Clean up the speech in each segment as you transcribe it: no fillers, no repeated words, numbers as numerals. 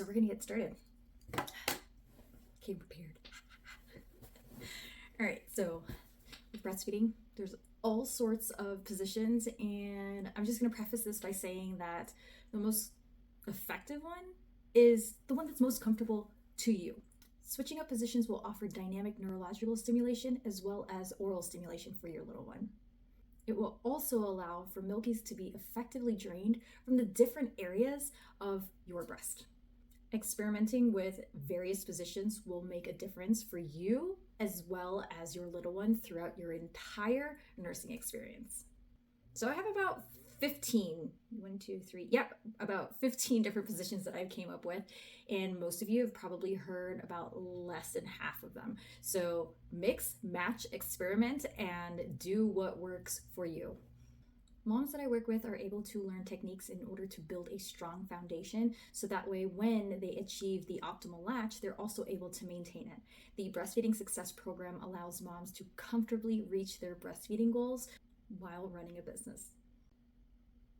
So we're gonna get started. Came prepared. All right, so with breastfeeding, there's all sorts of positions, and I'm just gonna preface this by saying that the most effective one is the one that's most comfortable to you. Switching up positions will offer dynamic neurological stimulation as well as oral stimulation for your little one. It will also allow for milkies to be effectively drained from the different areas of your breast. Experimenting with various positions will make a difference for you as well as your little one throughout your entire nursing experience. So I have about 15 different positions that I came up with, and most of you have probably heard about less than half of them. So mix, match, experiment, and do what works for you. Moms that I work with are able to learn techniques in order to build a strong foundation, so that way when they achieve the optimal latch, they're also able to maintain it. The Breastfeeding Success Program allows moms to comfortably reach their breastfeeding goals while running a business.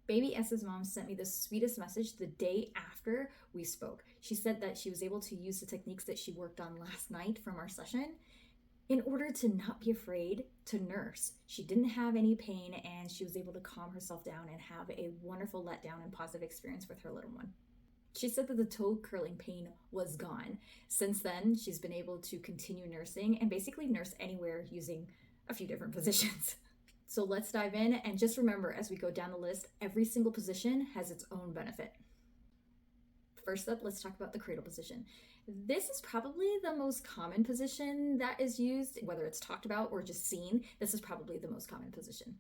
Baby S's mom sent me the sweetest message the day after we spoke. She said that she was able to use the techniques that she worked on last night from our session in order to not be afraid to nurse. She didn't have any pain, and she was able to calm herself down and have a wonderful letdown and positive experience with her little one. She said that the toe curling pain was gone. Since then, she's been able to continue nursing and basically nurse anywhere using a few different positions. So let's dive in, and just remember, as we go down the list, every single position has its own benefit. First up, let's talk about the cradle position. This is probably the most common position that is used, whether it's talked about or just seen. This is probably the most common position.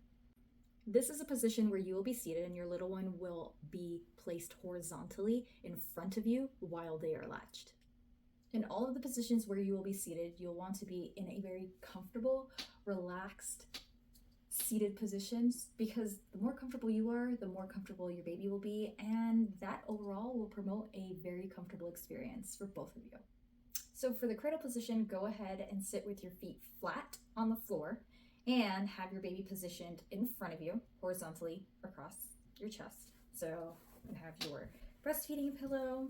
This is a position where you will be seated and your little one will be placed horizontally in front of you while they are latched. In all of the positions where you will be seated, you'll want to be in a very comfortable, relaxed, seated positions, because the more comfortable you are, the more comfortable your baby will be, and that overall will promote a very comfortable experience for both of you. So for the cradle position, go ahead and sit with your feet flat on the floor and have your baby positioned in front of you horizontally across your chest. So you have your breastfeeding pillow.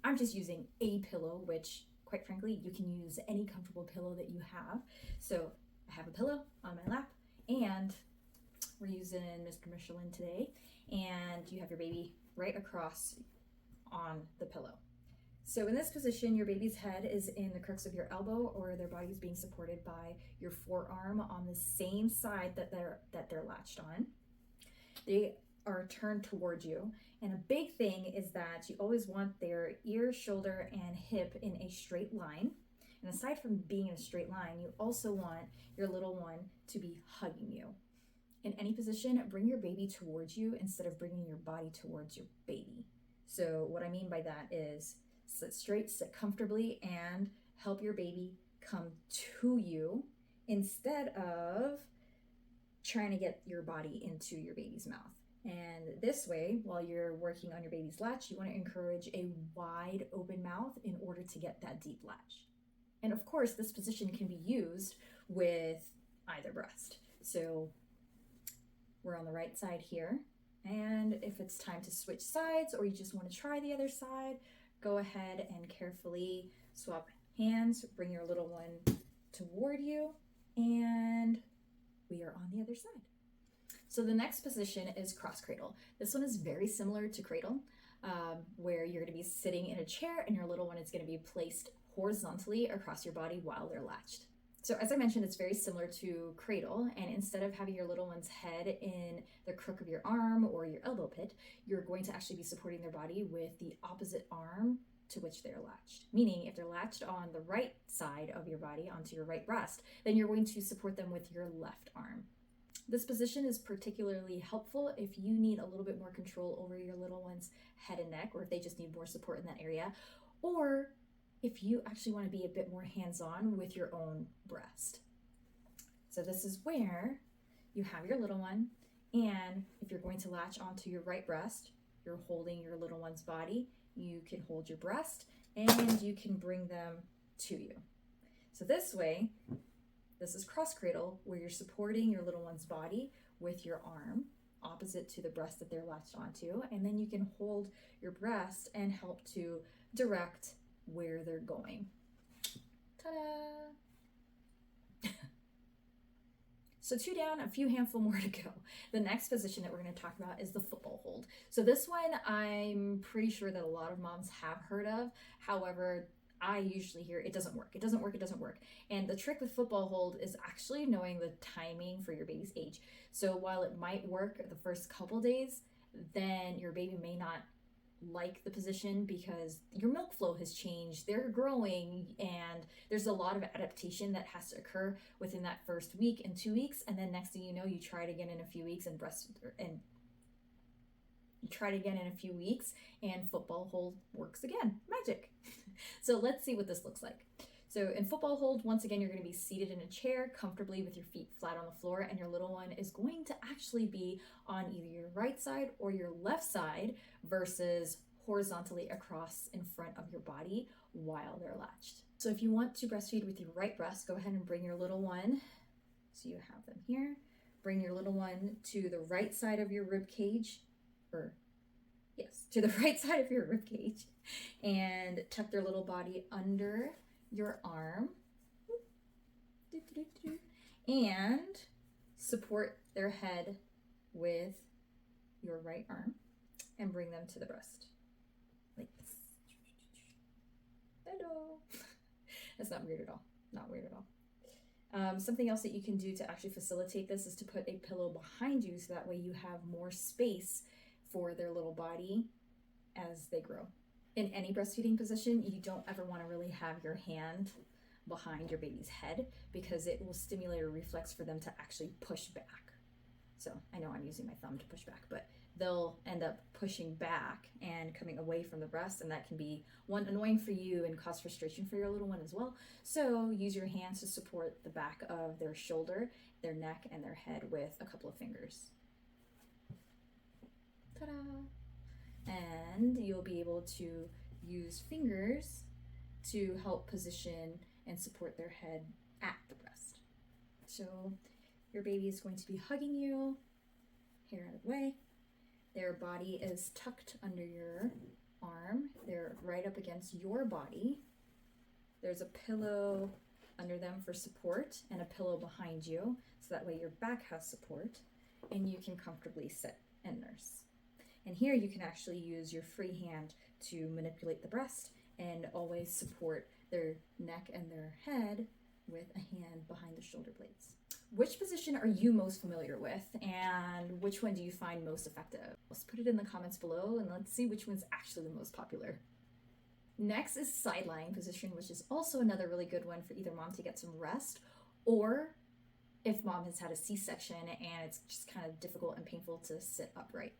I'm just using a pillow, which quite frankly, you can use any comfortable pillow that you have. So I have a pillow on my lap, and we're using Mr. Michelin today, and you have your baby right across on the pillow. So in this position, your baby's head is in the crooks of your elbow, or their body is being supported by your forearm on the same side that they're latched on. They are turned towards you, and a big thing is that you always want their ear, shoulder, and hip in a straight line. And aside from being in a straight line, you also want your little one to be hugging you. In any position, bring your baby towards you instead of bringing your body towards your baby. So what I mean by that is sit straight, sit comfortably, and help your baby come to you instead of trying to get your body into your baby's mouth. And this way, while you're working on your baby's latch, you want to encourage a wide open mouth in order to get that deep latch. And of course, this position can be used with either breast. So we're on the right side here. And if it's time to switch sides, or you just want to try the other side, go ahead and carefully swap hands, bring your little one toward you, and we are on the other side. So the next position is cross cradle. This one is very similar to cradle, where you're going to be sitting in a chair and your little one is going to be placed horizontally across your body while they're latched. So as I mentioned, it's very similar to cradle, and instead of having your little one's head in the crook of your arm or your elbow pit, you're going to actually be supporting their body with the opposite arm to which they're latched. Meaning, if they're latched on the right side of your body onto your right breast, then you're going to support them with your left arm. This position is particularly helpful if you need a little bit more control over your little one's head and neck, or if they just need more support in that area, or if you actually want to be a bit more hands-on with your own breast. So this is where you have your little one, and if you're going to latch onto your right breast, you're holding your little one's body. You can hold your breast, and you can bring them to you. So this way, this is cross cradle, where you're supporting your little one's body with your arm opposite to the breast that they're latched onto. And then you can hold your breast and help to direct where they're going. Ta-da! So 2 down, a few handful more to go. The next position that we're going to talk about is the football hold. So this one, I'm pretty sure that a lot of moms have heard of. However, I usually hear it doesn't work. It doesn't work. It doesn't work. And the trick with football hold is actually knowing the timing for your baby's age. So while it might work the first couple days, then your baby may not like the position because your milk flow has changed, they're growing, and there's a lot of adaptation that has to occur within that first week and 2 weeks. And then next thing you know, you try it again in a few weeks and football hold works again. Magic. So let's see what this looks like. So in football hold, once again, you're going to be seated in a chair comfortably with your feet flat on the floor, and your little one is going to actually be on either your right side or your left side versus horizontally across in front of your body while they're latched. So if you want to breastfeed with your right breast, go ahead and bring your little one. So you have them here. Bring your little one to the right side of your rib cage, to the right side of your rib cage, and tuck their little body under your arm and support their head with your right arm and bring them to the breast like this. Hello. That's not weird at all. Not weird at all. Something else that you can do to actually facilitate this is to put a pillow behind you, so that way you have more space for their little body as they grow. In any breastfeeding position, you don't ever want to really have your hand behind your baby's head, because it will stimulate a reflex for them to actually push back. So I know I'm using my thumb to push back, but they'll end up pushing back and coming away from the breast, and that can be one, annoying for you and cause frustration for your little one as well. So use your hands to support the back of their shoulder, their neck, and their head with a couple of fingers. Ta-da! And you'll be able to use fingers to help position and support their head at the breast. So your baby is going to be hugging you, hair out of the way. Their body is tucked under your arm. They're right up against your body. There's a pillow under them for support and a pillow behind you, so that way your back has support and you can comfortably sit and nurse. And here you can actually use your free hand to manipulate the breast and always support their neck and their head with a hand behind the shoulder blades. Which position are you most familiar with, and which one do you find most effective? Let's put it in the comments below and let's see which one's actually the most popular. Next is side lying position, which is also another really good one for either mom to get some rest, or if mom has had a C-section and it's just kind of difficult and painful to sit upright.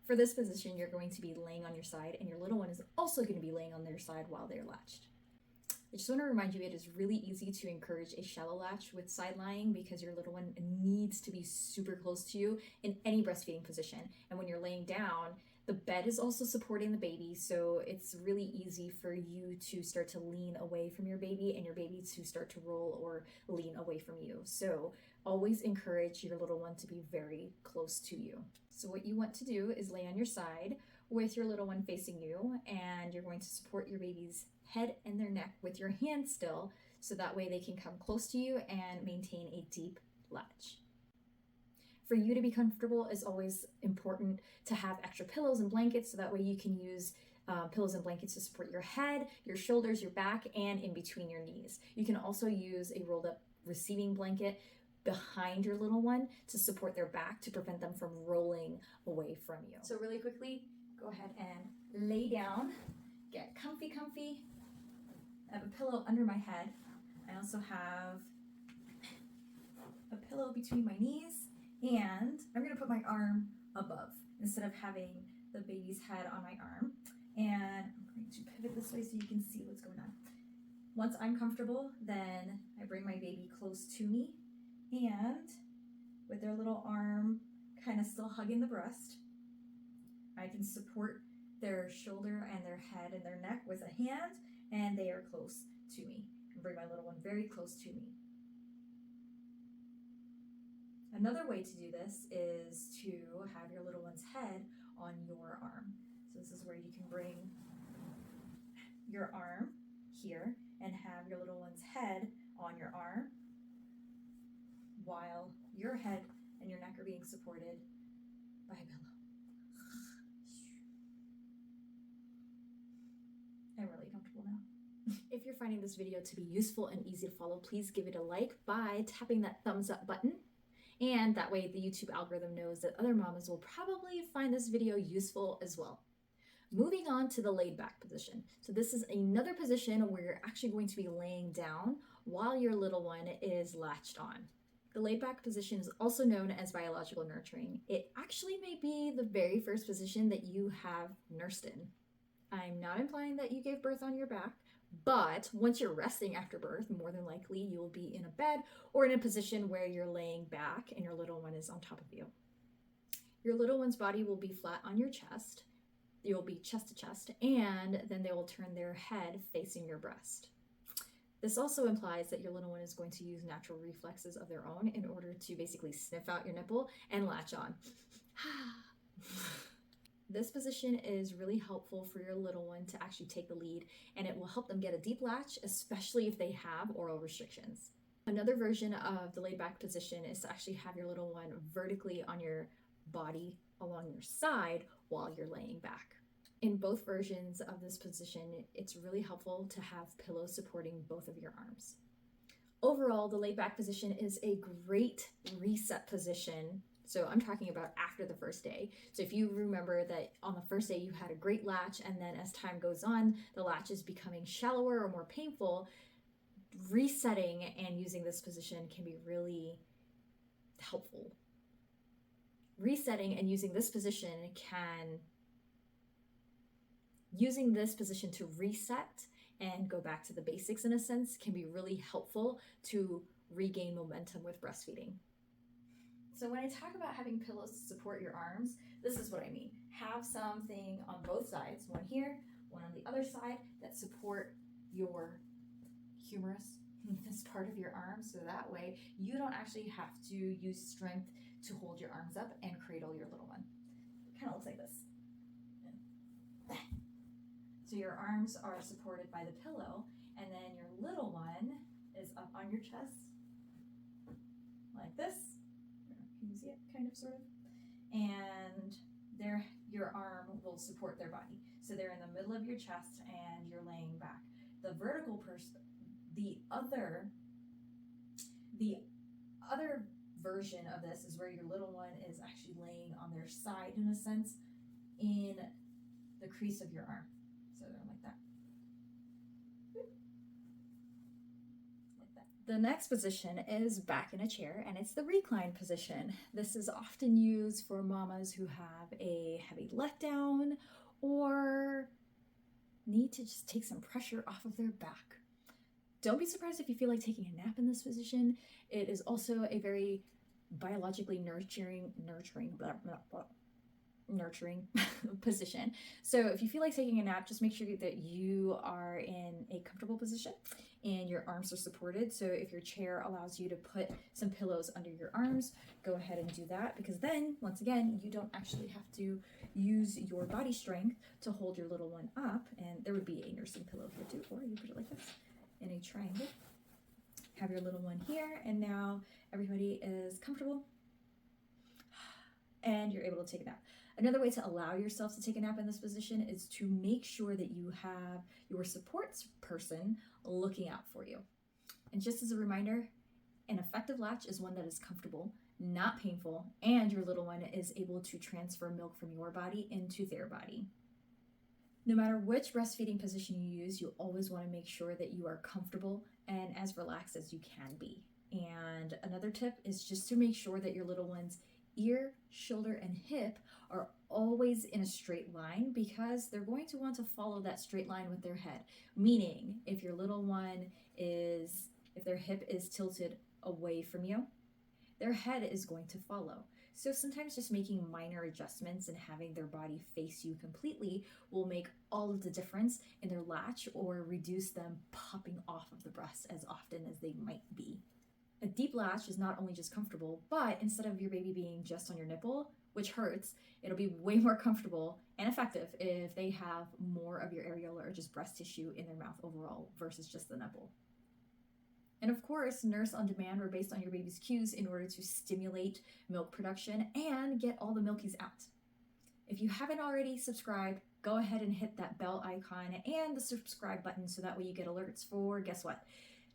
For this position, you're going to be laying on your side, and your little one is also going to be laying on their side while they're latched. I just want to remind you, it is really easy to encourage a shallow latch with side lying, because your little one needs to be super close to you in any breastfeeding position. And when you're laying down, the bed is also supporting the baby, so it's really easy for you to start to lean away from your baby and your baby to start to roll or lean away from you. So always encourage your little one to be very close to you. So what you want to do is lay on your side with your little one facing you, and you're going to support your baby's head and their neck with your hand still, so that way they can come close to you and maintain a deep latch. For you to be comfortable, is always important to have extra pillows and blankets, so that way you can use pillows and blankets to support your head, your shoulders, your back, and in between your knees. You can also use a rolled up receiving blanket behind your little one to support their back, to prevent them from rolling away from you. So really quickly, go ahead and lay down, get comfy. I have a pillow under my head. I also have a pillow between my knees, and I'm gonna put my arm above instead of having the baby's head on my arm. And I'm going to pivot this way so you can see what's going on. Once I'm comfortable, then I bring my baby close to me, and with their little arm kind of still hugging the breast, I can support their shoulder and their head and their neck with a hand, and they are close to me. And bring my little one very close to me. Another way to do this is to have your little one's head on your arm. So this is where you can bring your arm here and have your little one's head on your arm while your head and your neck are being supported by a pillow. I'm really comfortable now. If you're finding this video to be useful and easy to follow, please give it a like by tapping that thumbs up button. And that way the YouTube algorithm knows that other mamas will probably find this video useful as well. Moving on to the laid back position. So this is another position where you're actually going to be laying down while your little one is latched on. The laid back position is also known as biological nurturing. It actually may be the very first position that you have nursed in. I'm not implying that you gave birth on your back, but once you're resting after birth, more than likely you will be in a bed or in a position where you're laying back and your little one is on top of you. Your little one's body will be flat on your chest. You'll be chest to chest, and then they will turn their head facing your breast. This also implies that your little one is going to use natural reflexes of their own in order to basically sniff out your nipple and latch on. This position is really helpful for your little one to actually take the lead, and it will help them get a deep latch, especially if they have oral restrictions. Another version of the laid back position is to actually have your little one vertically on your body along your side while you're laying back. In both versions of this position, it's really helpful to have pillows supporting both of your arms. Overall, the laid back position is a great reset position. So I'm talking about after the first day. So if you remember that on the first day you had a great latch, and then as time goes on, the latch is becoming shallower or more painful, resetting and using this position can be really helpful. Resetting and using this position to reset and go back to the basics in a sense can be really helpful to regain momentum with breastfeeding. So when I talk about having pillows to support your arms, this is what I mean. Have something on both sides, one here, one on the other side, that support your humerus, this part of your arm, so that way you don't actually have to use strength to hold your arms up and cradle your little one. It kind of looks like this. So your arms are supported by the pillow, and then your little one is up on your chest, like this. Can you see it? Kind of, sort of. And your arm will support their body. So they're in the middle of your chest, and you're laying back. The vertical the other version of this is where your little one is actually laying on their side, in a sense, in the crease of your arm. So they're like that. Like that. The next position is back in a chair, and it's the recline position. This is often used for mamas who have a heavy letdown or need to just take some pressure off of their back. Don't be surprised if you feel like taking a nap in this position. It is also a very biologically nurturing position. So if you feel like taking a nap, just make sure that you are in a comfortable position and your arms are supported. So if your chair allows you to put some pillows under your arms, go ahead and do that, because then, once again, you don't actually have to use your body strength to hold your little one up. And there would be a nursing pillow here too, or you put it like this in a triangle. Have your little one here, and now everybody is comfortable and you're able to take a nap. Another way to allow yourself to take a nap in this position is to make sure that you have your support person looking out for you. And just as a reminder, an effective latch is one that is comfortable, not painful, and your little one is able to transfer milk from your body into their body. No matter which breastfeeding position you use, you always want to make sure that you are comfortable and as relaxed as you can be. And another tip is just to make sure that your little one's ear, shoulder, and hip are always in a straight line, because they're going to want to follow that straight line with their head. Meaning, if your little one if their hip is tilted away from you, their head is going to follow. So sometimes just making minor adjustments and having their body face you completely will make all of the difference in their latch, or reduce them popping off of the breast as often as they might be. A deep latch is not only just comfortable, but instead of your baby being just on your nipple, which hurts, it'll be way more comfortable and effective if they have more of your areola or just breast tissue in their mouth overall versus just the nipple. And of course, nurse on demand or based on your baby's cues in order to stimulate milk production and get all the milkies out. If you haven't already subscribed, go ahead and hit that bell icon and the subscribe button so that way you get alerts for, guess what?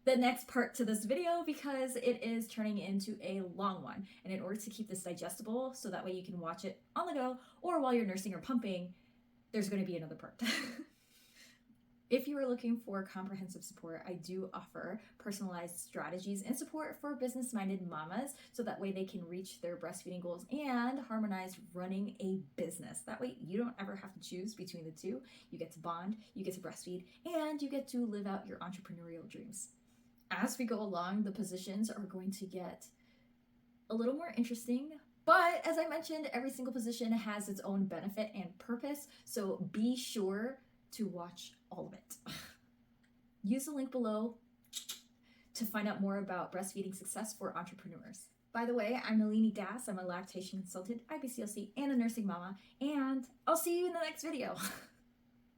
The next part to this video, because it is turning into a long one. And in order to keep this digestible, so that way you can watch it on the go or while you're nursing or pumping, there's going to be another part. If you are looking for comprehensive support, I do offer personalized strategies and support for business-minded mamas so that way they can reach their breastfeeding goals and harmonize running a business. That way you don't ever have to choose between the two. You get to bond, you get to breastfeed, and you get to live out your entrepreneurial dreams. As we go along, the positions are going to get a little more interesting, but as I mentioned, every single position has its own benefit and purpose, so be sure to watch all of it. Use the link below to find out more about breastfeeding success for entrepreneurs. By the way, I'm Nalini Dass. I'm a lactation consultant, IBCLC, and a nursing mama, and I'll see you in the next video.